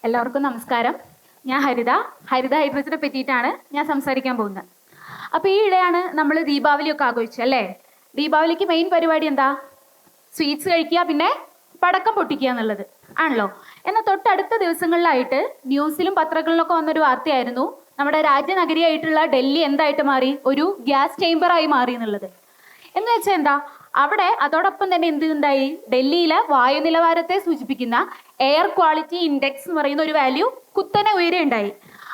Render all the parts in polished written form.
എല്ലാവർക്കും നമസ്കാരം. ഞാൻ ഹരിത ഹൈഡ്രജനെ പറ്റിയിട്ടാണ് ഞാൻ സംസാരിക്കാൻ പോകുന്നത്. അപ്പോൾ ഈ ഇടെയാണ് നമ്മൾ ദീപാവലിയൊക്കെ ആഘോഷിച്ചത് അല്ലേ? ദീപാവലിക്ക് മെയിൻ പരിപാടി എന്താ? സ്വീറ്റ്സ് കഴിക്കുക, പിന്നെ പടക്കം പൊട്ടിക്കുക എന്നുള്ളത് ആണല്ലോ. എന്നാൽ തൊട്ടടുത്ത ദിവസങ്ങളിലായിട്ട് ന്യൂസിലും പത്രങ്ങളിലൊക്കെ വന്നൊരു വാർത്തയായിരുന്നു, നമ്മുടെ രാജ്യനഗരിയായിട്ടുള്ള ഡൽഹി എന്തായിട്ട് മാറി? ഒരു ഗ്യാസ് ചേംബറായി മാറി എന്നുള്ളത്. എന്ന് വെച്ചാൽ എന്താ, അവിടെ അതോടൊപ്പം തന്നെ എന്തുണ്ടായി? ഡൽഹിയിലെ വായു നിലവാരത്തെ സൂചിപ്പിക്കുന്ന എയർ ക്വാളിറ്റി ഇൻഡെക്സ് എന്ന് പറയുന്ന ഒരു വാല്യൂ കുത്തനെ ഉയരുകയുണ്ടായി.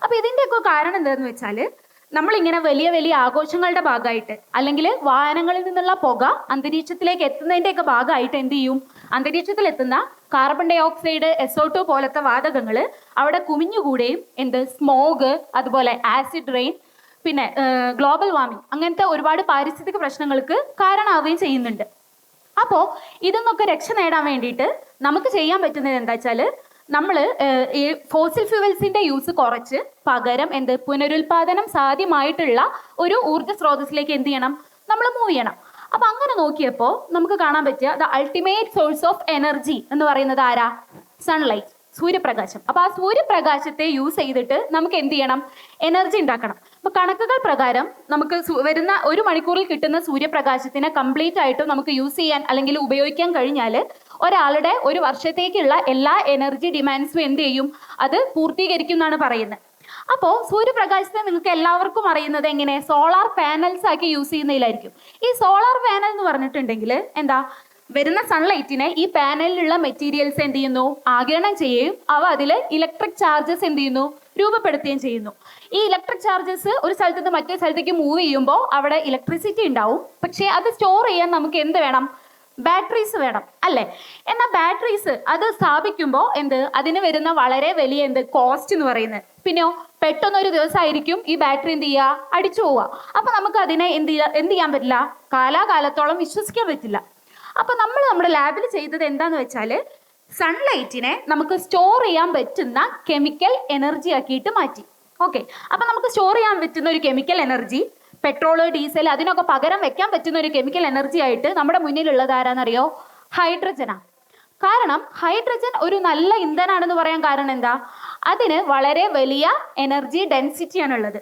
അപ്പൊ ഇതിന്റെയൊക്കെ കാരണം എന്താണെന്ന് വെച്ചാൽ, നമ്മളിങ്ങനെ വലിയ വലിയ ആഘോഷങ്ങളുടെ ഭാഗമായിട്ട്, അല്ലെങ്കിൽ വാഹനങ്ങളിൽ നിന്നുള്ള പുക അന്തരീക്ഷത്തിലേക്ക് എത്തുന്നതിൻ്റെയൊക്കെ ഭാഗമായിട്ട് എന്ത് ചെയ്യും? അന്തരീക്ഷത്തിൽ എത്തുന്ന കാർബൺ ഡൈ ഓക്സൈഡ്, SO2 പോലത്തെ വാതകങ്ങൾ അവിടെ കുമിഞ്ഞുകൂടെയും സ്മോഗ്, അതുപോലെ ആസിഡ് റെയിൻ, പിന്നെ ഗ്ലോബൽ വാർമിംഗ്, അങ്ങനത്തെ ഒരുപാട് പാരിസ്ഥിതിക പ്രശ്നങ്ങൾക്ക് കാരണമാവുകയും ചെയ്യുന്നുണ്ട്. അപ്പോൾ ഇതിന്നൊക്കെ രക്ഷ നേടാൻ വേണ്ടിയിട്ട് നമുക്ക് ചെയ്യാൻ പറ്റുന്നത് എന്താ വെച്ചാൽ, നമ്മൾ ഈ ഫോസിൽ ഫ്യൂവൽസിന്റെ യൂസ് കുറച്ച് പകരം പുനരുൽപാദനം സാധ്യമായിട്ടുള്ള ഒരു ഊർജ്ജ സ്രോതസ്സിലേക്ക് എന്ത് ചെയ്യണം? നമ്മൾ മൂവ് ചെയ്യണം. അപ്പൊ അങ്ങനെ നോക്കിയപ്പോൾ നമുക്ക് കാണാൻ പറ്റിയ the ultimate source of energy എന്ന് പറയുന്നത് ആരാ? സൺലൈറ്റ്, സൂര്യപ്രകാശം. അപ്പൊ ആ സൂര്യപ്രകാശത്തെ യൂസ് ചെയ്തിട്ട് നമുക്ക് എന്ത് ചെയ്യണം? എനർജി ഉണ്ടാക്കണം. അപ്പൊ കണക്കുകൾ പ്രകാരം നമുക്ക് വരുന്ന 1 മണിക്കൂറിൽ കിട്ടുന്ന സൂര്യപ്രകാശത്തിനെ കംപ്ലീറ്റ് ആയിട്ടും നമുക്ക് യൂസ് ചെയ്യാൻ അല്ലെങ്കിൽ ഉപയോഗിക്കാൻ കഴിഞ്ഞാൽ ഒരാളുടെ 1 വർഷത്തേക്കുള്ള എല്ലാ എനർജി ഡിമാൻഡ്സും എന്ത് ചെയ്യും? അത് പൂർത്തീകരിക്കും എന്നാണ് പറയുന്നത്. അപ്പോൾ സൂര്യപ്രകാശത്തെ നിങ്ങൾക്ക് എല്ലാവർക്കും അറിയുന്നത് എങ്ങനെ? സോളാർ പാനൽസ് ആക്കി യൂസ് ചെയ്യുന്നതിലായിരിക്കും. ഈ സോളാർ പാനൽ എന്ന് പറഞ്ഞിട്ടുണ്ടെങ്കിൽ എന്താ? വരുന്ന സൺലൈറ്റിനെ ഈ പാനലിലുള്ള മെറ്റീരിയൽസ് എന്ത് ചെയ്യുന്നു? ആഗിരണം ചെയ്യുകയും അവ അതിൽ ഇലക്ട്രിക് ചാർജസ് എന്ത് ചെയ്യുന്നു? രൂപപ്പെടുത്തുകയും ചെയ്യുന്നു. ഈ ഇലക്ട്രിക് ചാർജസ് ഒരു സ്ഥലത്ത് നിന്ന് മറ്റേ സ്ഥലത്തേക്ക് മൂവ് ചെയ്യുമ്പോൾ അവിടെ ഇലക്ട്രിസിറ്റി ഉണ്ടാവും. പക്ഷേ അത് സ്റ്റോർ ചെയ്യാൻ നമുക്ക് എന്ത് വേണം? ബാറ്ററീസ് വേണം അല്ലേ? എന്നാൽ ബാറ്ററീസ് അത് സ്ഥാപിക്കുമ്പോൾ അതിന് വരുന്ന വളരെ വലിയ കോസ്റ്റ് എന്ന് പറയുന്നത്. പിന്നെയോ പെട്ടെന്നൊരു ദിവസമായിരിക്കും ഈ ബാറ്ററി എന്ത് ചെയ്യുക? അടിച്ചു പോവുക. അപ്പൊ നമുക്ക് അതിനെ എന്ത് ചെയ്യാൻ പറ്റില്ല? കാലാകാലത്തോളം വിശ്വസിക്കാൻ പറ്റില്ല. അപ്പൊ നമ്മൾ നമ്മുടെ ലാബിൽ ചെയ്തത് എന്താന്ന് വെച്ചാൽ, സൺലൈറ്റിനെ നമുക്ക് സ്റ്റോർ ചെയ്യാൻ പറ്റുന്ന കെമിക്കൽ എനർജി ആക്കിയിട്ട് മാറ്റി. ഓക്കെ, അപ്പൊ നമുക്ക് സ്റ്റോർ ചെയ്യാൻ പറ്റുന്ന ഒരു കെമിക്കൽ എനർജി, പെട്രോള്, ഡീസൽ, അതിനൊക്കെ പകരം വെക്കാൻ പറ്റുന്ന ഒരു കെമിക്കൽ എനർജി ആയിട്ട് നമ്മുടെ മുന്നിലുള്ളത് ആരാന്നറിയോ? ഹൈഡ്രജനാ. കാരണം ഹൈഡ്രജൻ ഒരു നല്ല ഇന്ധനാണെന്ന് പറയാൻ കാരണം എന്താ? അതിന് വളരെ വലിയ എനർജി ഡെൻസിറ്റിയാണുള്ളത്.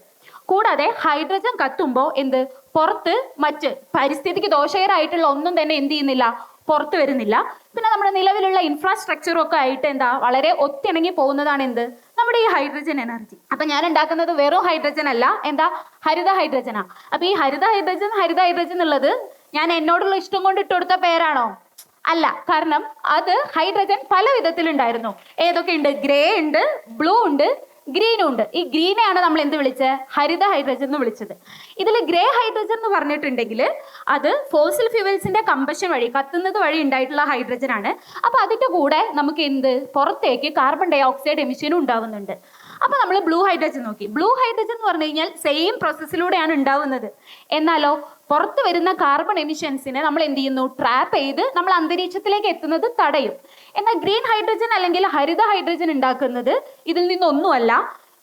കൂടാതെ ഹൈഡ്രജൻ കത്തുമ്പോൾ പുറത്ത് മറ്റ് പരിസ്ഥിതിക്ക് ദോഷകരമായിട്ടുള്ള ഒന്നും തന്നെ എന്ത് ചെയ്യുന്നില്ല? പുറത്തു വരുന്നില്ല. പിന്നെ നമ്മുടെ നിലവിലുള്ള ഇൻഫ്രാസ്ട്രക്ചറും ഒക്കെ ആയിട്ട് വളരെ ഒത്തിണങ്ങി പോകുന്നതാണ് നമ്മുടെ ഈ ഹൈഡ്രജൻ എനർജി. അപ്പൊ ഞാൻ ഉണ്ടാക്കുന്നത് വെറും ഹൈഡ്രജൻ അല്ല, ഹരിത ഹൈഡ്രജനാ. അപ്പൊ ഈ ഹരിത ഹൈഡ്രജൻ എന്നുള്ളത് ഞാൻ എന്നോടുള്ള ഇഷ്ടം കൊണ്ട് ഇട്ടുകൊടുത്ത പേരാണോ? അല്ല. കാരണം അത് ഹൈഡ്രജൻ പല വിധത്തിലുണ്ടായിരുന്നു. ഏതൊക്കെ ഉണ്ട്? ഗ്രേ ഉണ്ട്, ബ്ലൂ ഉണ്ട്, ഗ്രീനും ഉണ്ട്. ഈ ഗ്രീനെയാണ് നമ്മൾ വിളിച്ചത്? ഹരിത ഹൈഡ്രജൻ എന്ന് വിളിച്ചത്. ഇതിൽ ഗ്രേ ഹൈഡ്രജൻ എന്ന് പറഞ്ഞിട്ടുണ്ടെങ്കിൽ അത് ഫോസിൽ ഫ്യൂവൽസിന്റെ കമ്പഷൻ വഴി, കത്തുന്നത് വഴി ഉണ്ടായിട്ടുള്ള ഹൈഡ്രജൻ ആണ്. അപ്പൊ അതിന്റെ കൂടെ നമുക്ക് പുറത്തേക്ക് കാർബൺ ഡൈ ഓക്സൈഡ് എമിഷനും ഉണ്ടാവുന്നുണ്ട്. അപ്പൊ നമ്മൾ ബ്ലൂ ഹൈഡ്രജൻ നോക്കി. ബ്ലൂ ഹൈഡ്രജൻ എന്ന് പറഞ്ഞു കഴിഞ്ഞാൽ സെയിം പ്രോസസ്സിലൂടെയാണ് ഉണ്ടാവുന്നത്. എന്നാലോ പുറത്ത് വരുന്ന കാർബൺ എമിഷൻസിനെ നമ്മൾ എന്ത് ചെയ്യുന്നു? ട്രാപ്പ് ചെയ്ത് നമ്മൾ അന്തരീക്ഷത്തിലേക്ക് എത്തുന്നത് തടയും. എന്നാൽ ഗ്രീൻ ഹൈഡ്രജൻ അല്ലെങ്കിൽ ഹരിത ഹൈഡ്രജൻ ഉണ്ടാക്കുന്നത് ഇതിൽ നിന്നൊന്നുമല്ല,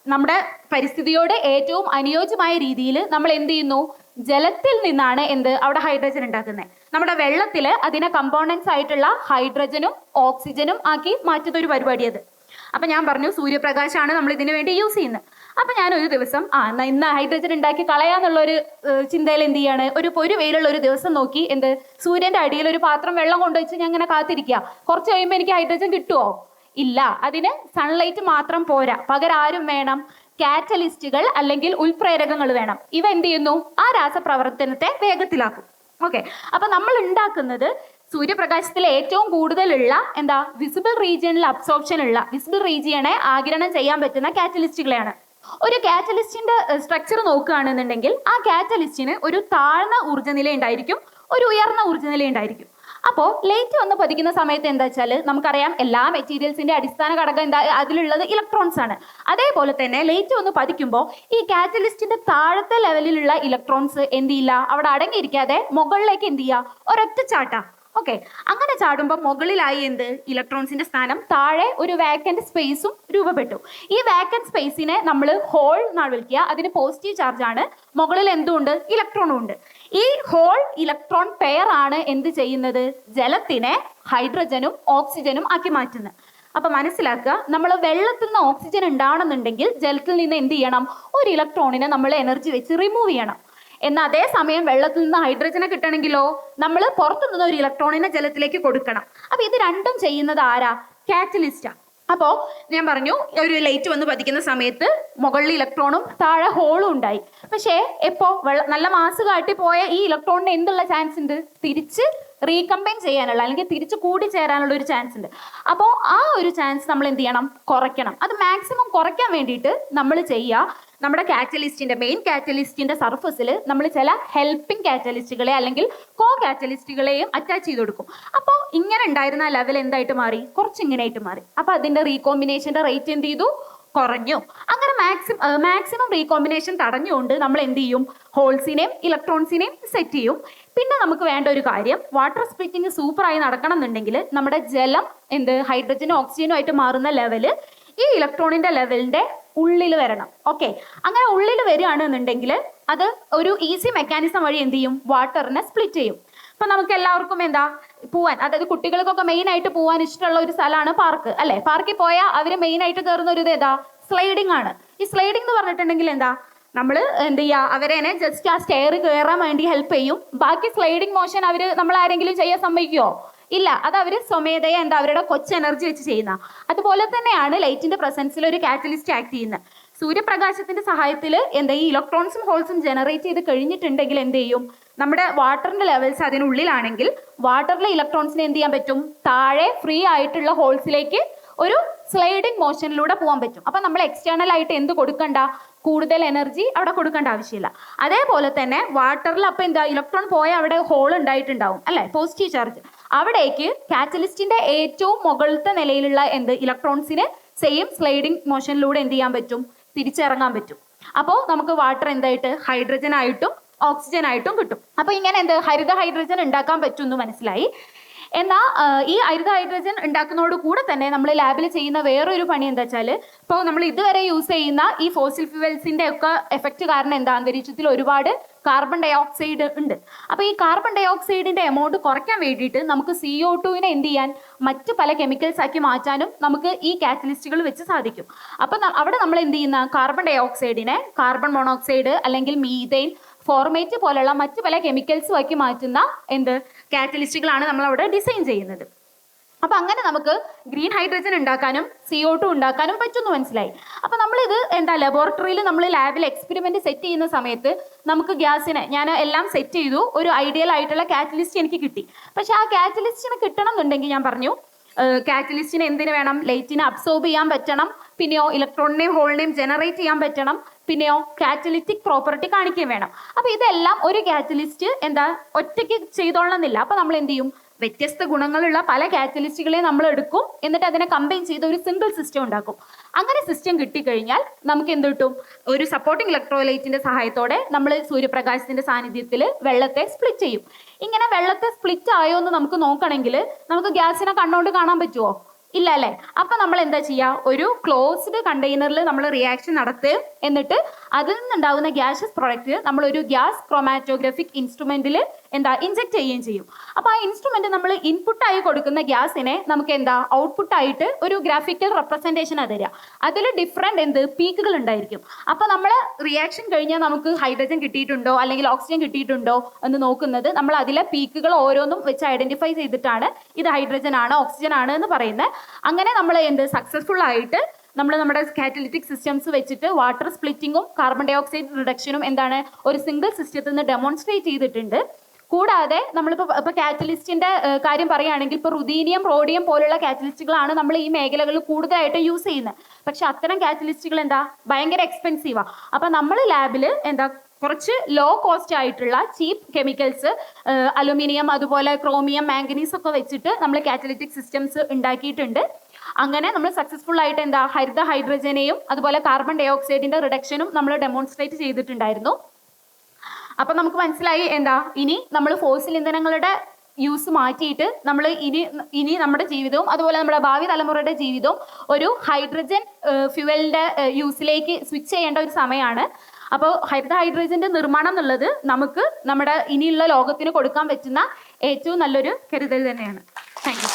നമ്മുടെ പരിസ്ഥിതിയോട് ഏറ്റവും അനുയോജ്യമായ രീതിയിൽ നമ്മൾ എന്ത് ചെയ്യുന്നു? ജലത്തിൽ നിന്നാണ് അവിടെ ഹൈഡ്രജൻ ഉണ്ടാക്കുന്നത്. നമ്മുടെ വെള്ളത്തിൽ അതിനെ കമ്പോണൻസ് ആയിട്ടുള്ള ഹൈഡ്രജനും ഓക്സിജനും ആക്കി മാറ്റുന്ന ഒരു പരിപാടി അത്. അപ്പൊ ഞാൻ പറഞ്ഞു സൂര്യപ്രകാശമാണ് നമ്മൾ ഇതിനു വേണ്ടി യൂസ് ചെയ്യുന്നത്. അപ്പൊ ഞാൻ ഒരു ദിവസം ഇന്ന് ഹൈഡ്രജൻ ഉണ്ടാക്കി കളയാന്നുള്ളൊരു ചിന്തയിൽ എന്ത് ചെയ്യാണ്? ഒരു വെയിലുള്ള ഒരു ദിവസം നോക്കി സൂര്യന്റെ അടിയിൽ ഒരു പാത്രം വെള്ളം കൊണ്ടുവച്ച് ഞാൻ ഇങ്ങനെ കാത്തിരിക്കുക. കുറച്ച് കഴിയുമ്പോൾ എനിക്ക് ഹൈഡ്രജൻ കിട്ടുമോ? ഇല്ല. അതിന് സൺലൈറ്റ് മാത്രം പോരാ, പകരം ആരും വേണം? കാറ്റലിസ്റ്റുകൾ അല്ലെങ്കിൽ ഉൽപ്രേരകങ്ങൾ വേണം. ഇവ എന്ത് ചെയ്യുന്നു? ആ രാസപ്രവർത്തനത്തെ വേഗത്തിലാക്കും. ഓക്കെ, അപ്പൊ നമ്മൾ ഉണ്ടാക്കുന്നത് സൂര്യപ്രകാശത്തിൽ ഏറ്റവും കൂടുതലുള്ള വിസിബിൾ റീജിയനിൽ അബ്സോർപ്ഷൻ ഉള്ള, വിസിബിൾ റീജിയനെ ആഗിരണം ചെയ്യാൻ പറ്റുന്ന കാറ്റലിസ്റ്റുകളെയാണ്. ഒരു കാറ്റലിസ്റ്റിന്റെ സ്ട്രക്ചർ നോക്കുകയാണെന്നുണ്ടെങ്കിൽ ആ കാറ്റലിസ്റ്റിന് ഒരു താഴ്ന്ന ഊർജ്ജനില ഉണ്ടായിരിക്കും, ഒരു ഉയർന്ന ഊർജ്ജനില ഉണ്ടായിരിക്കും. അപ്പോൾ ലൈറ്റ് വന്ന് പതിക്കുന്ന സമയത്ത് എന്താ വെച്ചാൽ, നമുക്കറിയാം എല്ലാ മെറ്റീരിയൽസിന്റെ അടിസ്ഥാന ഘടകം അതിലുള്ളത് ഇലക്ട്രോൺസ് ആണ്. അതേപോലെ തന്നെ ലൈറ്റ് വന്ന് പതിക്കുമ്പോൾ ഈ കാറ്റലിസ്റ്റിന്റെ താഴത്തെ ലെവലിലുള്ള ഇലക്ട്രോൺസ് എന്ത് ചെയ്യില്ല? അവിടെ അടങ്ങിയിരിക്കാതെ മുകളിലേക്ക് എന്ത് ചെയ്യുക? ഒരൊറ്റ ചാട്ടാ. ഓക്കെ, അങ്ങനെ ചാടുമ്പോൾ മുകളിലായി ഇലക്ട്രോൺസിന്റെ സ്ഥാനം, താഴെ ഒരു വാക്കന്റ് സ്പേസും രൂപപ്പെട്ടു. ഈ വാക്കന്റ് സ്പേസിനെ നമ്മൾ ഹോൾ എന്നാണ് വിളിക്കുക. അതിന് പോസിറ്റീവ് ചാർജ് ആണ്. മുകളിൽ എന്തുണ്ട്? ഇലക്ട്രോണും ഉണ്ട്. ഈ ഹോൾ ഇലക്ട്രോൺ പെയർ ആണ് എന്ത് ചെയ്യുന്നത്? ജലത്തിനെ ഹൈഡ്രജനും ഓക്സിജനും ആക്കി മാറ്റുന്നത്. അപ്പൊ മനസ്സിലാക്കുക, നമ്മൾ വെള്ളത്തിൽ നിന്ന് ഓക്സിജൻ ഉണ്ടാവണമെന്നുണ്ടെങ്കിൽ ജലത്തിൽ നിന്ന് എന്ത് ചെയ്യണം, ഒരു ഇലക്ട്രോണിനെ നമ്മൾ എനർജി വെച്ച് റിമൂവ് ചെയ്യണം. എന്നാൽ അതേസമയം വെള്ളത്തിൽ നിന്ന് ഹൈഡ്രജനെ കിട്ടണമെങ്കിലോ നമ്മൾ പുറത്തു നിന്ന് ഒരു ഇലക്ട്രോണിനെ ജലത്തിലേക്ക് കൊടുക്കണം. അപ്പൊ ഇത് രണ്ടും ചെയ്യുന്നത് ആരാ? കാറ്റലിസ്റ്റാ. അപ്പോൾ ഞാൻ പറഞ്ഞു, ഒരു ലൈറ്റ് വന്ന് പതിക്കുന്ന സമയത്ത് മുകളിൽ ഇലക്ട്രോണും താഴെ ഹോളും ഉണ്ടായി. പക്ഷേ എപ്പോ നല്ല മാസ് കാട്ടി പോയ ഈ ഇലക്ട്രോണിന് എന്തുള്ള ചാൻസ് ഉണ്ട്? തിരിച്ച് റീകമ്പൈൻ ചെയ്യാനുള്ള അല്ലെങ്കിൽ തിരിച്ച് കൂടിച്ചേരാനുള്ള ഒരു ചാൻസ് ഉണ്ട്. അപ്പോൾ ആ ഒരു ചാൻസ് നമ്മൾ എന്ത് ചെയ്യണം? കുറയ്ക്കണം. അത് മാക്സിമം കുറയ്ക്കാൻ വേണ്ടിയിട്ട് നമ്മൾ ചെയ്യുക, നമ്മുടെ കാറ്റലിസ്റ്റിന്റെ മെയിൻ കാറ്റലിസ്റ്റിന്റെ സർഫസിൽ നമ്മൾ ചില ഹെൽപ്പിംഗ് കാറ്റലിസ്റ്റുകളെ അല്ലെങ്കിൽ കോ കാറ്റലിസ്റ്റുകളെയും അറ്റാച്ച് ചെയ്ത് കൊടുക്കും. അപ്പോൾ ഇങ്ങനെ ഉണ്ടായിരുന്ന ലെവൽ എന്തായിട്ട് മാറി? കുറച്ച് ഇങ്ങനെയായിട്ട് മാറി. അപ്പോൾ അതിന്റെ റീകോമ്പിനേഷന്റെ റേറ്റ് എന്ത് ചെയ്തു? കുറഞ്ഞു. അങ്ങനെ മാക്സിമം റീകോമ്പിനേഷൻ തടഞ്ഞുകൊണ്ട് നമ്മൾ എന്ത് ചെയ്യും? ഹോൾസിനെയും ഇലക്ട്രോൺസിനെയും സെറ്റ് ചെയ്യും. പിന്നെ നമുക്ക് വേണ്ട ഒരു കാര്യം, വാട്ടർ സ്പ്ലിറ്റിംഗ് സൂപ്പറായി നടക്കണം എന്നുണ്ടെങ്കിൽ നമ്മുടെ ജലം ഹൈഡ്രജനും ഓക്സിജനും ആയിട്ട് മാറുന്ന ലെവല് ഈ ഇലക്ട്രോണിന്റെ ലെവലിന്റെ ഉള്ളിൽ വരണം. ഓക്കെ, അങ്ങനെ ഉള്ളിൽ വരികയാണെന്നുണ്ടെങ്കിൽ അത് ഒരു ഈസി മെക്കാനിസം വഴി എന്ത് ചെയ്യും? വാട്ടറിനെ സ്പ്ലിറ്റ് ചെയ്യും. ഇപ്പൊ നമുക്ക് എല്ലാവർക്കും പോവാൻ, അതായത് കുട്ടികൾക്കൊക്കെ മെയിൻ ആയിട്ട് പോവാൻ ഇഷ്ടമുള്ള ഒരു സ്ഥലമാണ് പാർക്ക്, അല്ലെ? പാർക്കിൽ പോയാൽ അവര് മെയിൻ ആയിട്ട് കയറുന്ന ഒരു സ്ലൈഡിംഗ് ആണ്. ഈ സ്ലൈഡിംഗ് എന്ന് പറഞ്ഞിട്ടുണ്ടെങ്കിൽ നമ്മൾ എന്ത് ചെയ്യുക? അവരെ ജസ്റ്റ് ആ സ്റ്റെയർ കയറാൻ വേണ്ടി ഹെൽപ്പ് ചെയ്യും. ബാക്കി സ്ലൈഡിംഗ് മോഷൻ നമ്മൾ ആരെങ്കിലും ചെയ്യാൻ സമ്മതിക്കുമോ? ഇല്ല. അത് അവർ സ്വമേധയ അവരുടെ കൊച്ചു എനർജി വെച്ച് ചെയ്യുന്ന. അതുപോലെ തന്നെയാണ് ലൈറ്റിന്റെ പ്രസൻസിൽ ഒരു കാറ്റലിസ്റ്റ് ആക്ട് ചെയ്യുന്നത്. സൂര്യപ്രകാശത്തിന്റെ സഹായത്തിൽ ഈ ഇലക്ട്രോൺസും ഹോൾസും ജനറേറ്റ് ചെയ്ത് കഴിഞ്ഞിട്ടുണ്ടെങ്കിൽ എന്ത് ചെയ്യും? നമ്മുടെ വാട്ടറിന്റെ ലെവൽസ് അതിനുള്ളിലാണെങ്കിൽ വാട്ടറിലെ ഇലക്ട്രോൺസിനെ എന്ത് ചെയ്യാൻ പറ്റും? താഴെ ഫ്രീ ആയിട്ടുള്ള ഹോൾസിലേക്ക് ഒരു സ്ലൈഡിംഗ് മോഷനിലൂടെ പോകാൻ പറ്റും. അപ്പൊ നമ്മൾ എക്സ്റ്റേണൽ ആയിട്ട് എന്ത് കൊടുക്കണ്ട? കൂടുതൽ എനർജി അവിടെ കൊടുക്കേണ്ട ആവശ്യമില്ല. അതേപോലെ തന്നെ വാട്ടറിൽ അപ്പൊ ഇലക്ട്രോൺ പോയ അവിടെ ഹോൾ ഉണ്ടായിട്ടുണ്ടാവും, അല്ലെ? Positive charge. അവിടേക്ക് കാറ്റലിസ്റ്റിന്റെ ഏറ്റവും മുകളിലത്തെ നിലയിലുള്ള ഇലക്ട്രോൺസിന് സെയിം സ്ലൈഡിംഗ് മോഷനിലൂടെ എന്ത് ചെയ്യാൻ പറ്റും? തിരിച്ചിറങ്ങാൻ പറ്റും. അപ്പോൾ നമുക്ക് വാട്ടർ ഹൈഡ്രജൻ ആയിട്ടും ഓക്സിജൻ ആയിട്ടും കിട്ടും. അപ്പൊ ഇങ്ങനെ ഹരിത ഹൈഡ്രജൻ ഉണ്ടാക്കാൻ പറ്റുമെന്ന് മനസ്സിലായി. എന്നാൽ ഈ ഹരിത ഹൈഡ്രജൻ ഉണ്ടാക്കുന്നതോട് കൂടെ തന്നെ നമ്മൾ ലാബിൽ ചെയ്യുന്ന വേറൊരു പണി എന്താ വെച്ചാൽ, ഇപ്പോൾ നമ്മൾ ഇതുവരെ യൂസ് ചെയ്യുന്ന ഈ ഫോസിൽ ഫ്യൂവൽസിന്റെ ഒക്കെ എഫക്റ്റ് കാരണം അന്തരീക്ഷത്തിൽ ഒരുപാട് കാർബൺ ഡൈ ഓക്സൈഡ് ഉണ്ട്. അപ്പോൾ ഈ കാർബൺ ഡൈ ഓക്സൈഡിന്റെ എമൗണ്ട് കുറയ്ക്കാൻ വേണ്ടിയിട്ട് നമുക്ക് CO2നെ എന്ത് ചെയ്യാൻ, മറ്റ് പല കെമിക്കൽസ് ആക്കി മാറ്റാനും നമുക്ക് ഈ കാറ്റലിസ്റ്റുകൾ വെച്ച് സാധിക്കും. അപ്പം അവിടെ നമ്മൾ എന്ത് ചെയ്യുന്ന, കാർബൺ ഡൈ ഓക്സൈഡിനെ കാർബൺ മോണോക്സൈഡ് അല്ലെങ്കിൽ മീഥൈൻ, ഫോർമേറ്റ് പോലുള്ള മറ്റു പല കെമിക്കൽസും ആക്കി മാറ്റുന്ന കാറ്റലിസ്റ്റുകളാണ് നമ്മൾ അവിടെ ഡിസൈൻ ചെയ്യുന്നത്. അപ്പൊ അങ്ങനെ നമുക്ക് ഗ്രീൻ ഹൈഡ്രജൻ ഉണ്ടാക്കാനും CO2 ഉണ്ടാക്കാനും പറ്റുമെന്ന് മനസ്സിലായി. അപ്പൊ നമ്മളിത് ലബോറട്ടറിയിൽ നമ്മൾ ലാബിൽ എക്സ്പെരിമെന്റ് സെറ്റ് ചെയ്യുന്ന സമയത്ത് നമുക്ക് ഗ്യാസിനെ ഞാൻ എല്ലാം സെറ്റ് ചെയ്തു, ഒരു ഐഡിയൽ ആയിട്ടുള്ള കാറ്റലിസ്റ്റ് എനിക്ക് കിട്ടി. പക്ഷെ ആ കാറ്റലിസ്റ്റിന് കിട്ടണം എന്നുണ്ടെങ്കിൽ ഞാൻ പറഞ്ഞു, കാറ്റലിസ്റ്റിന് എന്തിനു വേണം? ലൈറ്റിനെ അബ്സോർബ് ചെയ്യാൻ പറ്റണം, പിന്നെയോ ഇലക്ട്രോണിനെയും ഹോളിനെയും ജനറേറ്റ് ചെയ്യാൻ പറ്റണം, പിന്നെയോ കാറ്റലിറ്റിക് പ്രോപ്പർട്ടി കാണിക്കുകയും വേണം. അപ്പൊ ഇതെല്ലാം ഒരു കാറ്റലിസ്റ്റ് ഒറ്റയ്ക്ക് ചെയ്തോളണമെന്നില്ല. അപ്പൊ നമ്മൾ എന്ത് ചെയ്യും? വ്യത്യസ്ത ഗുണങ്ങളുള്ള പല കാറ്റലിസ്റ്റുകളെ നമ്മൾ എടുക്കും, എന്നിട്ട് അതിനെ കമ്പൈൻ ചെയ്ത് ഒരു സിംഗിൾ സിസ്റ്റം ഉണ്ടാക്കും. അങ്ങനെ സിസ്റ്റം കിട്ടിക്കഴിഞ്ഞാൽ നമുക്ക് എന്ത് കിട്ടും? ഒരു സപ്പോർട്ടിംഗ് ഇലക്ട്രോലൈറ്റിന്റെ സഹായത്തോടെ നമ്മൾ സൂര്യപ്രകാശത്തിന്റെ സാന്നിധ്യത്തിൽ വെള്ളത്തെ സ്പ്ലിറ്റ് ചെയ്യും. ഇങ്ങനെ വെള്ളത്തെ സ്പ്ലിറ്റ് ആയോ എന്ന് നമുക്ക് നോക്കണമെങ്കിൽ നമുക്ക് ഗ്യാസിനെ കണ്ണുകൊണ്ട് കാണാൻ പറ്റുമോ? ഇല്ല, അല്ലേ? അപ്പൊ നമ്മൾ എന്താ ചെയ്യുക? ഒരു ക്ലോസ്ഡ് കണ്ടെയ്നറിൽ നമ്മൾ റിയാക്ഷൻ നടത്തുകയും എന്നിട്ട് അതിൽ നിന്നുണ്ടാകുന്ന ഗ്യാസസ് പ്രൊഡക്റ്റ് നമ്മൾ ഒരു ഗ്യാസ് ക്രോമാറ്റോഗ്രാഫിക് ഇൻസ്ട്രുമെന്റിൽ ഇൻജെക്ട് ചെയ്യുകയും ചെയ്യും. അപ്പൊ ആ ഇൻസ്ട്രുമെന്റ് നമ്മൾ ഇൻപുട്ടായി കൊടുക്കുന്ന ഗ്യാസിനെ നമുക്ക് ഔട്ട്പുട്ടായിട്ട് ഒരു ഗ്രാഫിക്കൽ റെപ്രസെന്റേഷൻ തരിക. അതിൽ ഡിഫറെന്റ് പീക്കുകൾ ഉണ്ടായിരിക്കും. അപ്പൊ നമ്മൾ റിയാക്ഷൻ കഴിഞ്ഞാൽ നമുക്ക് ഹൈഡ്രജൻ കിട്ടിയിട്ടുണ്ടോ അല്ലെങ്കിൽ ഓക്സിജൻ കിട്ടിയിട്ടുണ്ടോ എന്ന് നോക്കുന്നത് നമ്മൾ അതിലെ പീക്കുകൾ ഓരോന്നും വെച്ച് ഐഡന്റിഫൈ ചെയ്തിട്ടാണ് ഇത് ഹൈഡ്രജൻ ആണ് ഓക്സിജൻ ആണ് എന്ന് പറയുന്നത്. അങ്ങനെ നമ്മൾ സക്സസ്ഫുൾ ആയിട്ട് നമ്മുടെ കാറ്റലിറ്റിക് സിസ്റ്റംസ് വെച്ചിട്ട് വാട്ടർ സ്പ്ലിറ്റിങ്ങും കാർബൺ ഡൈ ഓക്സൈഡ് റിഡക്ഷനും ഒരു സിംഗിൾ സിസ്റ്റത്തിൽ നിന്ന് ഡെമോൺസ്ട്രേറ്റ് ചെയ്തിട്ടുണ്ട്. കൂടാതെ നമ്മളിപ്പോൾ കാറ്റലിസ്റ്റിന്റെ കാര്യം പറയുകയാണെങ്കിൽ ഇപ്പോൾ റുദീനിയം, റോഡിയം പോലുള്ള കാറ്റലിസ്റ്റുകളാണ് നമ്മൾ ഈ മേഖലകളിൽ കൂടുതലായിട്ട് യൂസ് ചെയ്യുന്നത്. പക്ഷെ അത്തരം കാറ്റലിസ്റ്റുകൾ ഭയങ്കര എക്സ്പെൻസീവാ. അപ്പൊ നമ്മൾ ലാബിൽ കുറച്ച് ലോ കോസ്റ്റ് ആയിട്ടുള്ള ചീപ്പ് കെമിക്കൽസ്, അലുമിനിയം, അതുപോലെ ക്രോമിയം, മാംഗനീസ് ഒക്കെ വെച്ചിട്ട് നമ്മൾ കാറ്റലിറ്റിക് സിസ്റ്റംസ് ഉണ്ടാക്കിയിട്ടുണ്ട്. അങ്ങനെ നമ്മൾ സക്സസ്ഫുൾ ആയിട്ട് ഹരിത ഹൈഡ്രജനെയും അതുപോലെ കാർബൺ ഡൈ ഓക്സൈഡിന്റെ റിഡക്ഷനും നമ്മൾ ഡെമോൺസ്ട്രേറ്റ് ചെയ്തിട്ടുണ്ടായിരുന്നു. അപ്പൊ നമുക്ക് മനസ്സിലായി ഇനി നമ്മൾ ഫോസിൽ ഇന്ധനങ്ങളുടെ യൂസ് മാറ്റിയിട്ട് നമ്മൾ ഇനി നമ്മുടെ ജീവിതവും അതുപോലെ നമ്മുടെ ഭാവി തലമുറയുടെ ജീവിതവും ഒരു ഹൈഡ്രജൻ ഫ്യൂവലിന്റെ യൂസിലേക്ക് സ്വിച്ച് ചെയ്യേണ്ട ഒരു സമയമാണ്. അപ്പോൾ ഹരിത ഹൈഡ്രജന്റെ നിർമ്മാണം എന്നുള്ളത് നമുക്ക് നമ്മുടെ ഇനിയുള്ള ലോകത്തിന് കൊടുക്കാൻ പറ്റുന്ന ഏറ്റവും നല്ലൊരു കരുതൽ തന്നെയാണ്. Thank you.